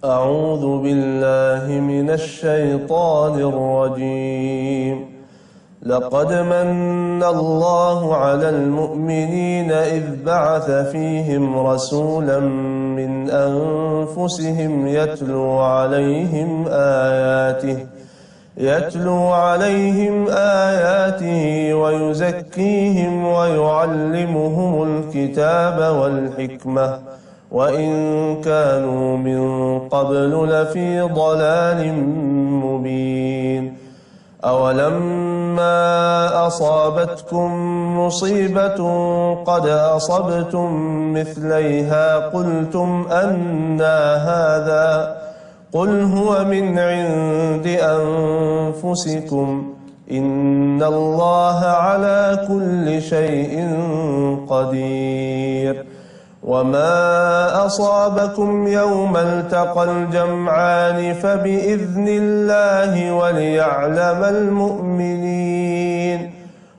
أعوذ بالله من الشيطان الرجيم لقد من الله على المؤمنين إذ بعث فيهم رسولا من أنفسهم يتلو عليهم آياته ويزكيهم ويعلمهم الكتاب والحكمة وإن كانوا من قبل لفي ضلال مبين أولما أصابتكم مصيبة قد أصبتم مثليها قلتم أنى هذا قل هو من عند أنفسكم إن الله على كل شيء قدير وما أصابكم يوم التقى الجمعان فبإذن الله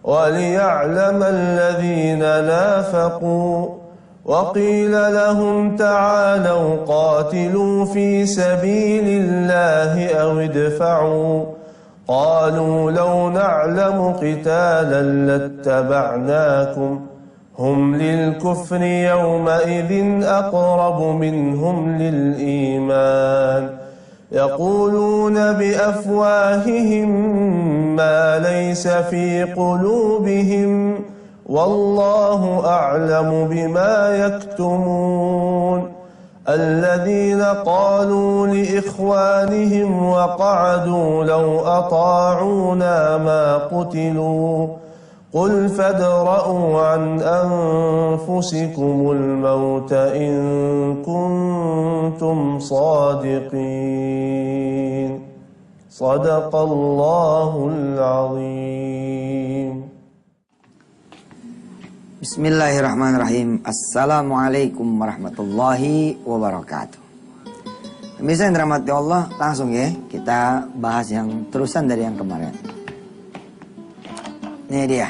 وليعلم الذين نافقوا وقيل لهم تعالوا قاتلوا في سبيل الله أو ادفعوا قالوا لو نعلم قتالا لاتبعناكم هم للكفر يومئذ أقرب منهم للإيمان يقولون بأفواههم ما ليس في قلوبهم والله أعلم بما يكتمون الذين قالوا لإخوانهم وقعدوا لو أطاعونا ما قتلوا قل فادرءوا عن أنفسكم الموت إن كنتم صادقين صدق الله العظيم. Bismillahirrahmanirrahim. Assalamualaikum warahmatullahi wabarakatuh. Pemirsa yang dirahmati Allah, langsung ya kita bahas yang terusan dari yang kemarin. Ini dia.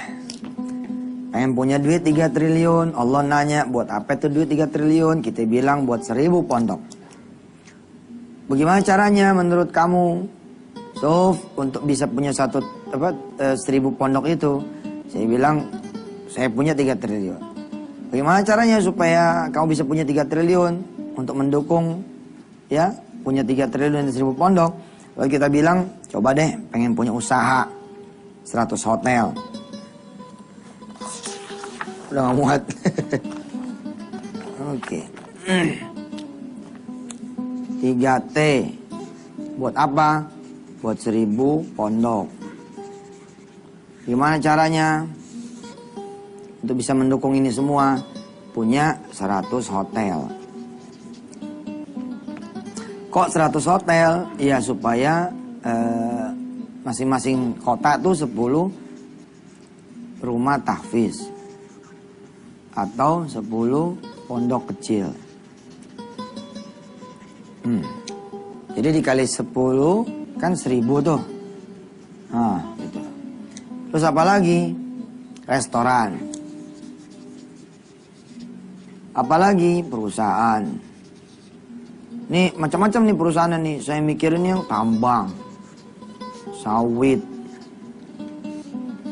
Pengen punya duit 3 triliun. Allah nanya buat apa itu duit 3 triliun? Kita bilang buat 1000 pondok. Bagaimana caranya menurut kamu? So, untuk bisa punya 1000 pondok itu, saya bilang saya punya 3 triliun. Bagaimana caranya supaya kamu bisa punya 3 triliun untuk mendukung ya punya 3 triliun dan 1000 pondok? Lalu kita bilang coba deh pengen punya usaha 100 hotel. Udah gak muat. Oke. 3T. Buat apa? Buat 1000 pondok. Gimana caranya? Untuk bisa mendukung ini semua, punya 100 hotel. Kok 100 hotel? Ya supaya masing-masing kota tuh 10 rumah tahfiz atau 10 pondok kecil. Jadi dikali 10 kan 1000 tuh. Nah, gitu. Terus apa lagi? Restoran. Apalagi perusahaan. Nih macam-macam nih perusahaan nih. Saya mikirin yang tambang, sawit,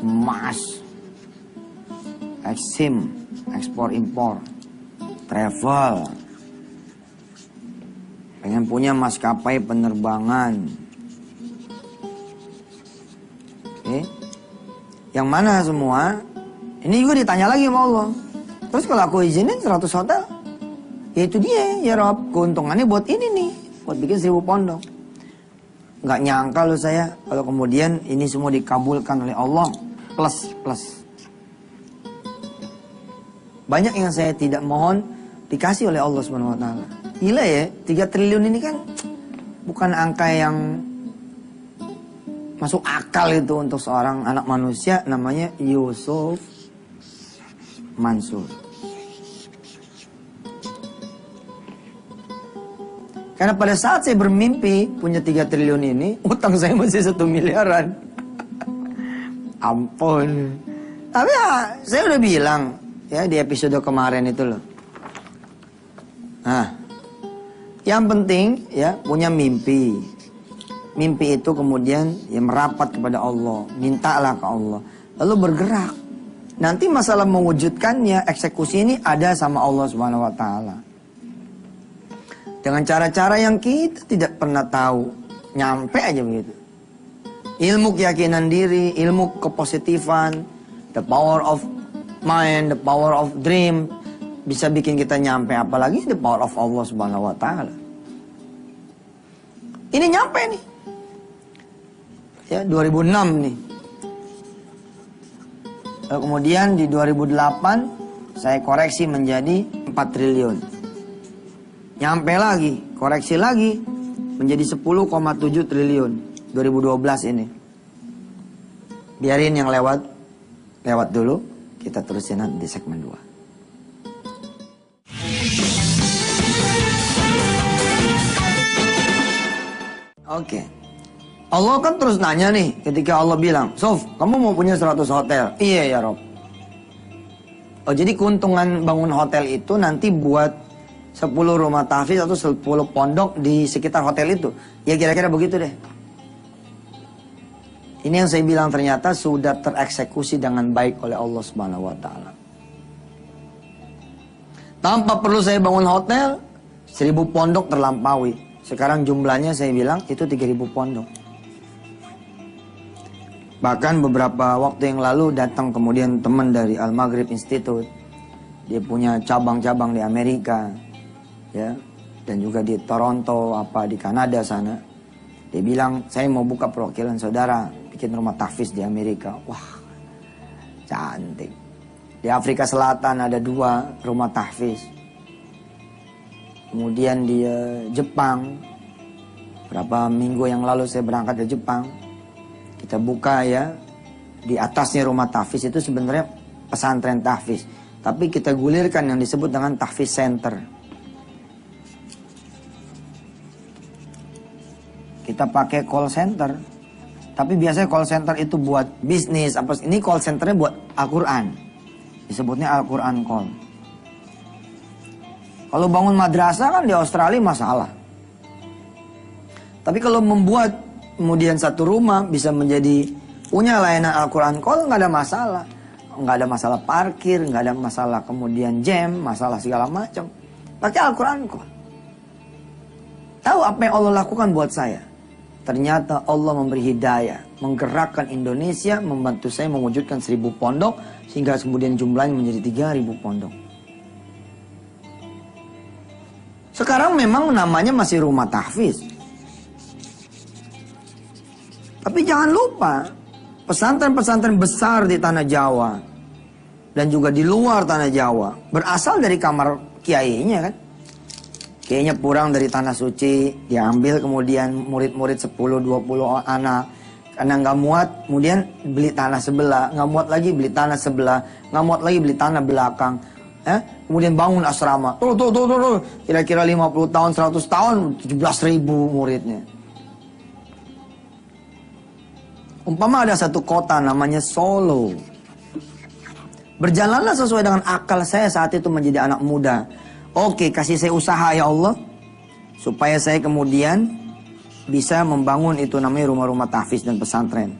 emas, eksim, ekspor impor, travel. Pengen punya maskapai penerbangan. Oke. Yang mana semua? Ini juga ditanya lagi sama Allah. Terus kalau aku izinin 100 hotel, ya itu dia, ya Rob, keuntungannya buat ini nih, buat bikin 1000 pondok. Nggak nyangka loh saya, kalau kemudian ini semua dikabulkan oleh Allah, plus. Banyak yang saya tidak mohon, dikasih oleh Allah SWT. Gila ya, 3 triliun ini kan, bukan angka yang masuk akal itu untuk seorang anak manusia, namanya Yusuf Mansur. Karena pada saat saya bermimpi punya 3 triliun ini, utang saya masih 1 miliaran. Ampun. Tapi ya, saya udah bilang ya di episode kemarin itu loh. Nah, Yang penting ya punya mimpi. Mimpi itu kemudian ya merapat kepada Allah, mintalah ke Allah, lalu bergerak. Nanti masalah mewujudkannya, eksekusi ini ada sama Allah Subhanahu wa taala. Dengan cara-cara yang kita tidak pernah tahu, nyampe aja begitu. Ilmu keyakinan diri, ilmu kepositifan, the power of mind, the power of dream, bisa bikin kita nyampe, apalagi the power of Allah Subhanahu wa taala. Ini nyampe nih. Ya, 2006 nih. Lalu kemudian di 2008 saya koreksi menjadi 4 triliun. Nyampe lagi, koreksi lagi menjadi 10,7 triliun 2012 ini. Biarin yang lewat dulu, kita terusin nanti di segmen 2. Oke. Allah kan terus nanya nih ketika Allah bilang, Sof, kamu mau punya 100 hotel? Iya ya Rob. Oh, jadi keuntungan bangun hotel itu nanti buat 10 rumah tahfiz atau 10 pondok di sekitar hotel itu. Ya kira-kira begitu deh. Ini yang saya bilang ternyata sudah tereksekusi dengan baik oleh Allah Subhanahu wa taala. Tanpa perlu saya bangun hotel, 1000 pondok terlampaui. Sekarang jumlahnya saya bilang itu 3000 pondok. Bahkan beberapa waktu yang lalu datang kemudian teman dari Al-Maghrib Institute. Dia punya cabang-cabang di Amerika, ya, dan juga di Toronto, di Kanada sana. Dia bilang, saya mau buka perwakilan saudara, bikin rumah tahfiz di Amerika. Wah, cantik. Di Afrika Selatan ada 2 rumah tahfiz. Kemudian di Jepang, berapa minggu yang lalu saya berangkat ke Jepang. Kita buka ya, di atasnya rumah tahfiz itu sebenarnya pesantren tahfiz. Tapi kita gulirkan yang disebut dengan tahfiz center. Kita pakai call center. Tapi biasanya call center itu buat bisnis. Ini call centernya buat Al-Quran. Disebutnya Al-Quran call. Kalau bangun madrasah kan di Australia masalah. Tapi kalau membuat kemudian satu rumah bisa menjadi punya layanan Al-Quran call, nggak ada masalah. Nggak ada masalah parkir, nggak ada masalah kemudian jam, masalah segala macam. Pakai Al-Quran call. Tahu apa yang Allah lakukan buat saya? Ternyata Allah memberi hidayah, menggerakkan Indonesia, membantu saya mewujudkan 1000 pondok, sehingga kemudian jumlahnya menjadi 3000 pondok. Sekarang memang namanya masih rumah tahfiz. Tapi jangan lupa, pesantren-pesantren besar di tanah Jawa dan juga di luar tanah Jawa berasal dari kamar kiainya kan. Kiainya pulang dari tanah suci, diambil kemudian murid-murid 10-20 anak. Karena nggak muat, kemudian beli tanah sebelah, nggak muat lagi beli tanah sebelah, nggak muat lagi beli tanah belakang. Kemudian bangun asrama. Tuh. Kira-kira 50 tahun, 100 tahun, 17.000 muridnya. Umpama ada satu kota namanya Solo. Berjalanlah sesuai dengan akal saya saat itu menjadi anak muda. Oke, kasih saya usaha ya Allah. Supaya saya kemudian bisa membangun itu namanya rumah-rumah tahfiz dan pesantren.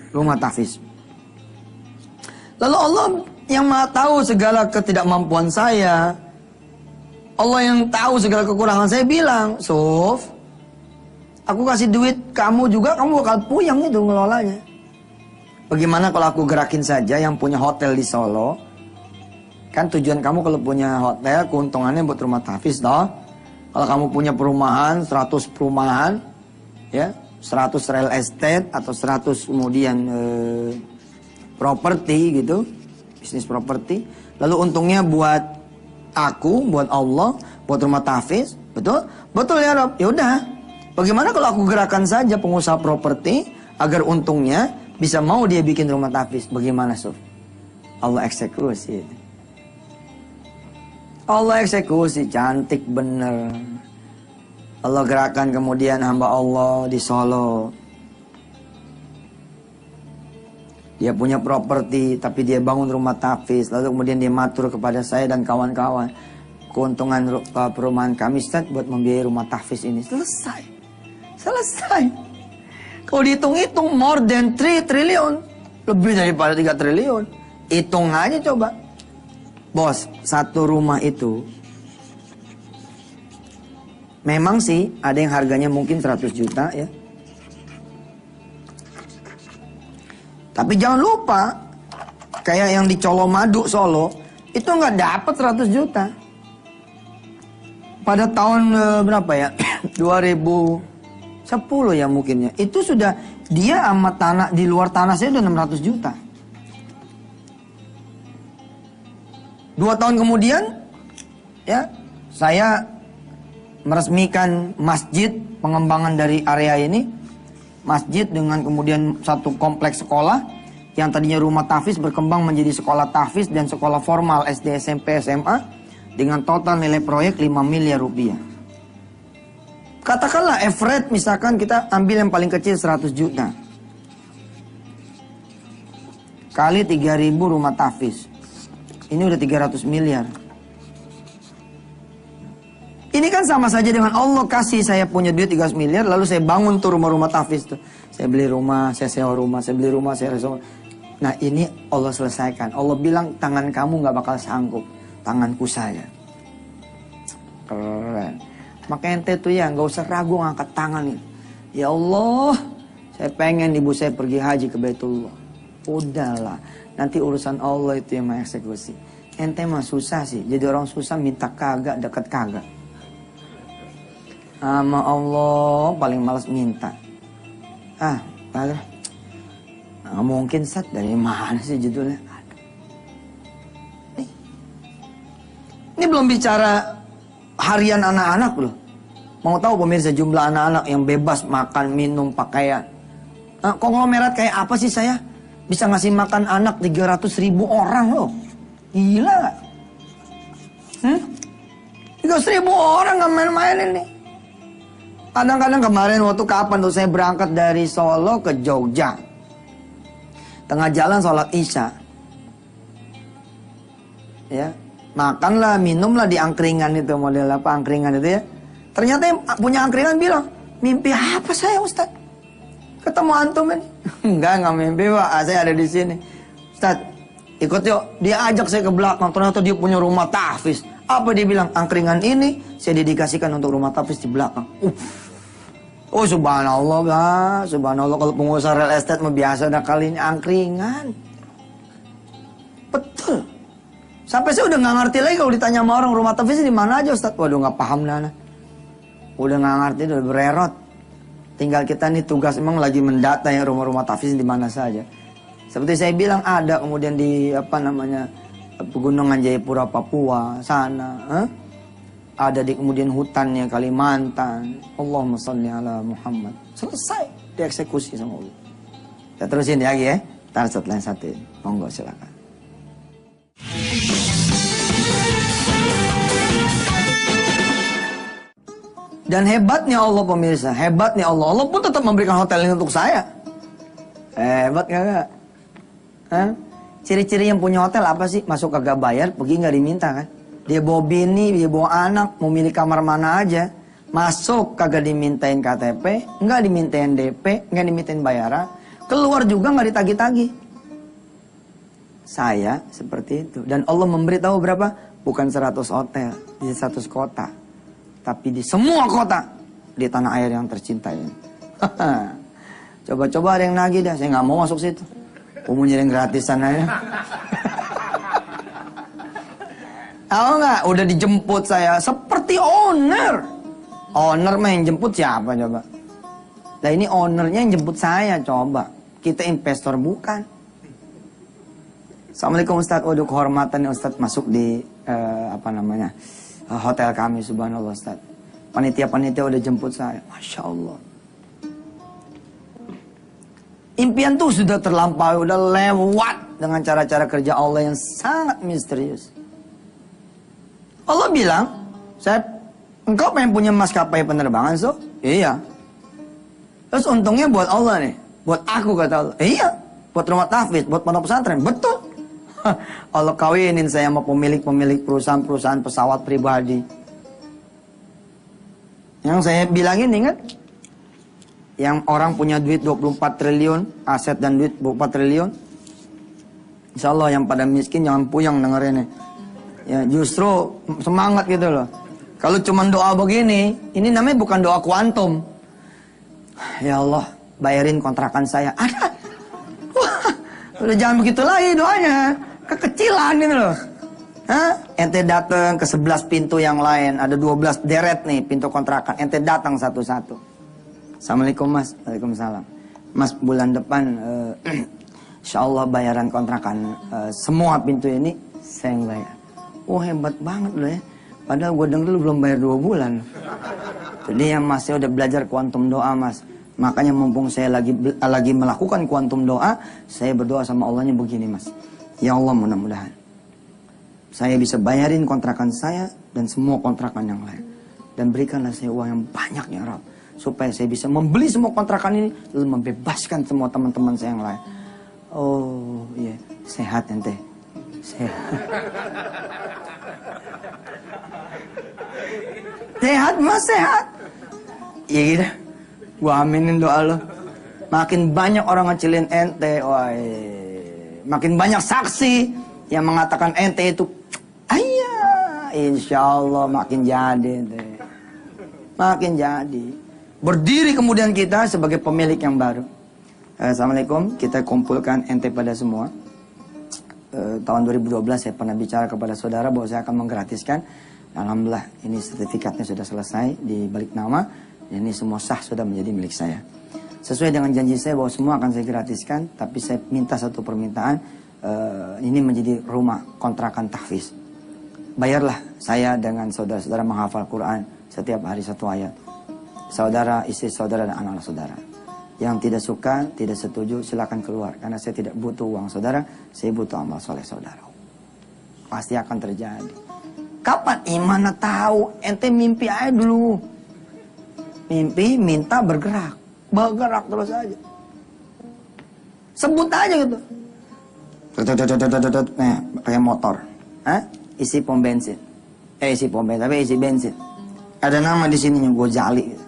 Rumah tahfiz. Lalu Allah yang maha tahu segala ketidakmampuan saya. Allah yang tahu segala kekurangan saya bilang, Sof, aku kasih duit kamu juga, kamu bakal puyeng itu ngelolanya. Bagaimana kalau aku gerakin saja yang punya hotel di Solo? Kan tujuan kamu kalau punya hotel, keuntungannya buat rumah tahfiz, toh? Kalau kamu punya perumahan, 100 perumahan, ya, 100 real estate atau 100 kemudian properti gitu, bisnis properti. Lalu untungnya buat aku, buat Allah, buat rumah tahfiz, betul? Betul ya Rob? Ya udah. Bagaimana kalau aku gerakan saja pengusaha properti agar untungnya bisa mau dia bikin rumah tahfiz? Bagaimana, Sof? Allah eksekusi. Allah eksekusi, cantik bener. Allah gerakan kemudian hamba Allah di Solo. Dia punya properti, tapi dia bangun rumah tahfiz. Lalu kemudian dia matur kepada saya dan kawan-kawan. Keuntungan perumahan kami, Ustaz, buat membiayai rumah tahfiz ini. Selesai. Selesai. Kalau dihitung-hitung, more than 3 triliun. Lebih daripada 3 triliun. Hitung aja coba. Bos, satu rumah itu memang sih ada yang harganya mungkin 100 juta ya. Tapi jangan lupa, kayak yang di Colomadu Solo, itu nggak dapat 100 juta. Pada tahun berapa ya? 2010 ya mungkinnya. Itu sudah dia sama tanah di luar tanah saya udah 600 juta. 2 tahun kemudian, ya, saya meresmikan masjid, pengembangan dari area ini. Masjid dengan kemudian satu kompleks sekolah. Yang tadinya rumah tahfiz berkembang menjadi sekolah tahfiz dan sekolah formal SD, SMP, SMA. Dengan total nilai proyek 5 miliar rupiah. Katakanlah average misalkan kita ambil yang paling kecil 100 juta. Kali 3.000 rumah tahfiz. Ini udah 300 miliar. Ini kan sama saja dengan Allah kasih saya punya duit 300 miliar. Lalu saya bangun tuh rumah-rumah tahfiz tuh. Saya beli rumah, saya sewa rumah, saya beli rumah, saya sewa. Nah ini Allah selesaikan. Allah bilang tangan kamu gak bakal sanggup. Tanganku saja. Keren. Maka ente tuh ya gak usah ragu ngangkat tangan nih. Ya Allah, saya pengen ibu saya pergi haji ke Baitullah. Udahlah, nanti urusan Allah itu yang mengeksekusi. Ente mah susah sih. Jadi orang susah minta kagak, deket kagak. Sama Allah paling malas minta. Padahal nggak mungkin Sat, dari mana sih judulnya? Ini belum bicara harian anak-anak loh. Mau tahu pemirsa jumlah anak-anak yang bebas makan, minum, pakaian? Konglomerat kayak apa sih saya? Bisa ngasih makan anak 300.000 orang loh. Gila gak? 300.000 orang gak main-mainin nih. Kadang-kadang kemarin waktu kapan tuh saya berangkat dari Solo ke Jogja. Tengah jalan sholat Isya. Ya, makanlah, minumlah di angkringan itu, model apa angkringan itu ya. Ternyata yang punya angkringan bilang, mimpi apa saya Ustaz? Ketemu antum ini. Enggak mimpi Pak, saya ada di sini. Ustaz, ikut yuk. Dia ajak saya ke belakang, ternyata dia punya rumah tahfiz. Apa dia bilang? Angkringan ini saya dedikasikan untuk rumah tahfiz di belakang. Oh subhanallah Pak, subhanallah, kalau pengusaha real estate mah biasa udah kali ini angkringan. Betul. Sampai saya udah nggak ngerti lagi kalau ditanya sama orang rumah tahfiz di mana aja Ustaz. Waduh nggak paham Nana. Udah nggak ngerti, udah bererot. Tinggal kita nih tugas emang lagi mendata ya rumah-rumah tahfiz di mana saja. Seperti saya bilang ada kemudian di Pegunungan Jayapura Papua sana, ada di kemudian hutannya Kalimantan. Allahumma sholli ala Muhammad. Selesai dieksekusi sama Allah. Kita terusin lagi ya. Ntar setelah yang satu ini. Monggo silakan. Dan hebatnya Allah pemirsa, hebatnya Allah. Allah pun tetap memberikan hotel ini untuk saya. Hebat kagak? Ciri-ciri yang punya hotel apa sih? Masuk kagak bayar, pergi nggak diminta kan? Dia bawa bini, dia bawa anak, mau milih kamar mana aja. Masuk kagak dimintain KTP, nggak dimintain DP, nggak dimintain bayaran. Keluar juga nggak ditagih-tagih. Saya seperti itu. Dan Allah memberitahu berapa? Bukan 100 hotel, di 100 kota. Tapi di semua kota di tanah air yang tercinta ini. Coba-coba ada yang nagih dah, saya nggak mau masuk situ. Umum jadi gratisan aja. Tahu nggak? Udah dijemput saya seperti owner. Owner mah yang jemput siapa coba? Nah ini ownernya yang jemput saya coba. Kita investor bukan. Assalamualaikum Ustaz. Waduh kehormatan Ustaz masuk di hotel kami, subhanallah Ustaz. Panitia-panitia udah jemput saya. Masya Allah. Impian tuh sudah terlampaui, udah lewat dengan cara-cara kerja Allah yang sangat misterius. Allah bilang, engkau pengen punya maskapai penerbangan, Iya. Terus untungnya buat Allah nih, buat aku kata Allah. Iya. buat rumah tahfiz, buat pondok pesantren. Betul. Allah kawinin saya sama pemilik-pemilik perusahaan-perusahaan pesawat pribadi. Yang saya bilangin ingat, yang orang punya duit 24 triliun, aset dan duit 24 triliun. Insya Allah yang pada miskin jangan puyeng dengerinnya. Ya justru semangat gitu loh. Kalau cuma doa begini, ini namanya bukan doa kuantum. Ya Allah, bayarin kontrakan saya. Ada. Wah, udah jangan begitu lagi doanya. Kekecilan gitu loh. Hah? Ente datang ke 11 pintu yang lain, ada 12 deret nih pintu kontrakan. Ente datang satu-satu. Assalamualaikum mas. Waalaikumsalam. Mas bulan depan insya Allah bayaran kontrakan semua pintu ini saya yang bayar. Oh hebat banget loh ya. Padahal gue denger lu belum bayar 2 bulan. Jadi yang masih udah belajar kuantum doa mas. Makanya mumpung saya lagi melakukan kuantum doa, saya berdoa sama Allahnya begini mas. Ya Allah mudah-mudahan saya bisa bayarin kontrakan saya dan semua kontrakan yang lain. Dan berikanlah saya uang yang banyak ya Rabb. Supaya saya bisa membeli semua kontrakan ini, lalu membebaskan semua teman-teman saya yang lain. Oh iya, sehat ente. Sehat. Sehat mas, sehat. Iya gitu. Gua aminin doa lo. Makin banyak orang ngecilin ente, wah, makin banyak saksi yang mengatakan ente itu, ayah, insya Allah makin jadi ente. Makin jadi. Berdiri kemudian kita sebagai pemilik yang baru. Assalamualaikum, kita kumpulkan ente pada semua. Tahun 2012 saya pernah bicara kepada saudara bahwa saya akan menggratiskan. Alhamdulillah ini sertifikatnya sudah selesai di balik nama. Ini semua sah sudah menjadi milik saya. Sesuai dengan janji saya bahwa semua akan saya gratiskan. Tapi saya minta satu permintaan. Ini menjadi rumah kontrakan tahfiz. Bayarlah saya dengan saudara-saudara menghafal Quran setiap hari 1 ayat. Saudara, istri saudara dan anak-anak saudara. Yang tidak suka, tidak setuju, silakan keluar. Karena saya tidak butuh uang saudara, saya butuh amal soleh saudara. Pasti akan terjadi. Kapan iman tahu? Ente mimpi aja dulu. Mimpi, minta, bergerak. Bergerak terus aja. Sebut aja gitu. Nah, pakai motor. Hah? Isi pom bensin. Isi pom bensin, tapi isi bensin. Ada nama di sininya, Gojali.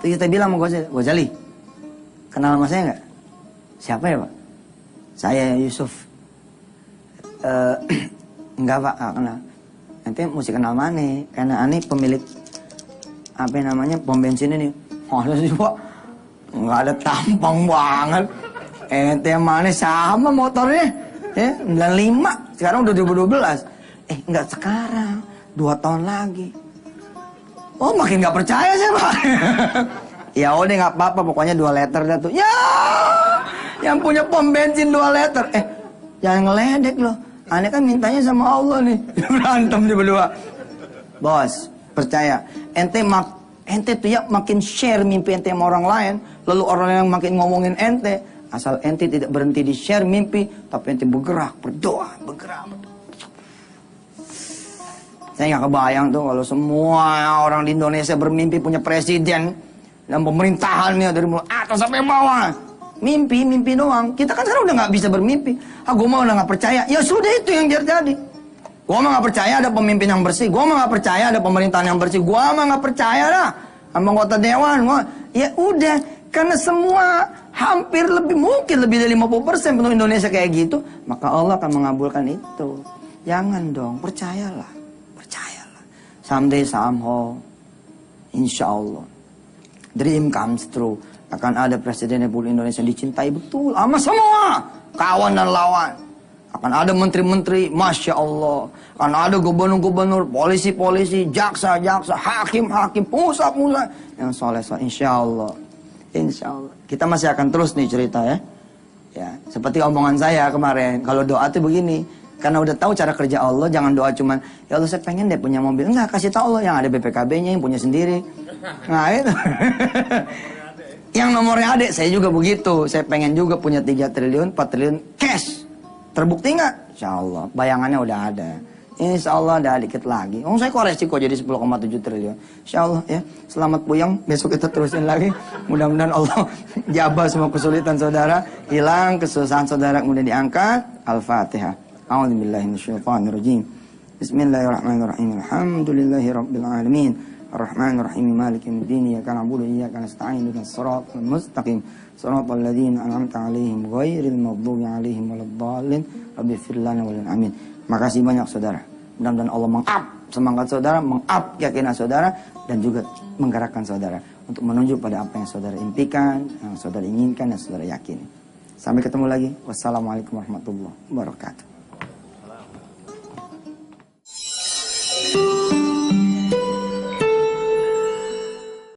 Terus kita bilang sama Gojali, kenal sama saya nggak? Siapa ya pak? Saya Yusuf. Enggak pak, nggak kenal. Nanti mesti kenal mana? Karena ini pemilik apa namanya pom bensin ini. Masa sih pak? Nggak ada tampang banget. Ente mana sama motornya? 95. Sekarang udah 2012. Enggak sekarang. 2 tahun lagi. Oh makin nggak percaya sih pak. Ya udah nggak apa-apa, pokoknya 2 liter dah tuh. Ya, yang punya pom bensin 2 liter. Jangan ngeledek loh. Aneh kan mintanya sama Allah nih. Berantem di berdua. Bos, percaya. Ente tuh ya makin share mimpi ente sama orang lain. Lalu orang yang makin ngomongin ente. Asal ente tidak berhenti di share mimpi. Tapi ente bergerak, berdoa, bergerak. Saya nggak kebayang tuh kalau semua orang di Indonesia bermimpi punya presiden dan pemerintahannya dari mulai atas sampai bawah. Mimpi doang. Kita kan sekarang udah nggak bisa bermimpi. Gue mah udah nggak percaya. Ya sudah itu yang terjadi. Gue mah nggak percaya ada pemimpin yang bersih. Gue mah nggak percaya ada pemerintahan yang bersih. Gue mah nggak percaya lah sama anggota dewan. Ya udah, karena semua hampir mungkin lebih dari 50% penduduk Indonesia kayak gitu, maka Allah akan mengabulkan itu. Jangan dong, percayalah. Someday somehow, insya Allah, dream comes true. Akan ada Presiden Republik Indonesia yang dicintai betul sama semua kawan dan lawan. Akan ada menteri-menteri, masya Allah. Akan ada gubernur-gubernur, polisi-polisi, jaksa-jaksa, hakim-hakim, pengusaha-pengusaha yang soleh, insya Allah. Insya Allah. Kita masih akan terus nih cerita ya. Ya, seperti omongan saya kemarin. Kalau doa tuh begini. Karena udah tahu cara kerja Allah, jangan doa cuman, ya Allah saya pengen deh punya mobil. Enggak, kasih tahu Allah yang ada BPKB-nya, yang punya sendiri. Nah itu. Yang nomornya ada, saya juga begitu. Saya pengen juga punya 3 triliun, 4 triliun cash. Terbukti nggak? Insya Allah, bayangannya udah ada. Insya Allah ada dikit lagi. Oh, saya koreksi kok jadi 10,7 triliun. Insya Allah ya. Selamat puyeng. Besok kita terusin lagi. Mudah-mudahan Allah jabah semua kesulitan saudara. Hilang kesusahan saudara kemudian diangkat. Al-Fatihah. A'udzubillahi minasyaitonirrajim. Bismillahirrahmanirrahim. Alhamdulillahirabbil alamin. Ar-Rahmanir-Rahim. Maliki yaumiddin. Iyyaka na'budu wa iyyaka nasta'in. Ihdinas siratal mustaqim. Siratal ladzina an'amta 'alaihim ghairil maghdubi 'alaihim waladdallin. Rabbighfir lana wa lana. Amin. Makasih banyak saudara. Mudah-mudahan Allah meng-up semangat saudara, meng-up keyakinan saudara, dan juga menggerakkan saudara untuk menuju pada apa yang saudara impikan, yang saudara inginkan, dan saudara yakini. Sampai ketemu lagi. Wassalamualaikum warahmatullahi wabarakatuh.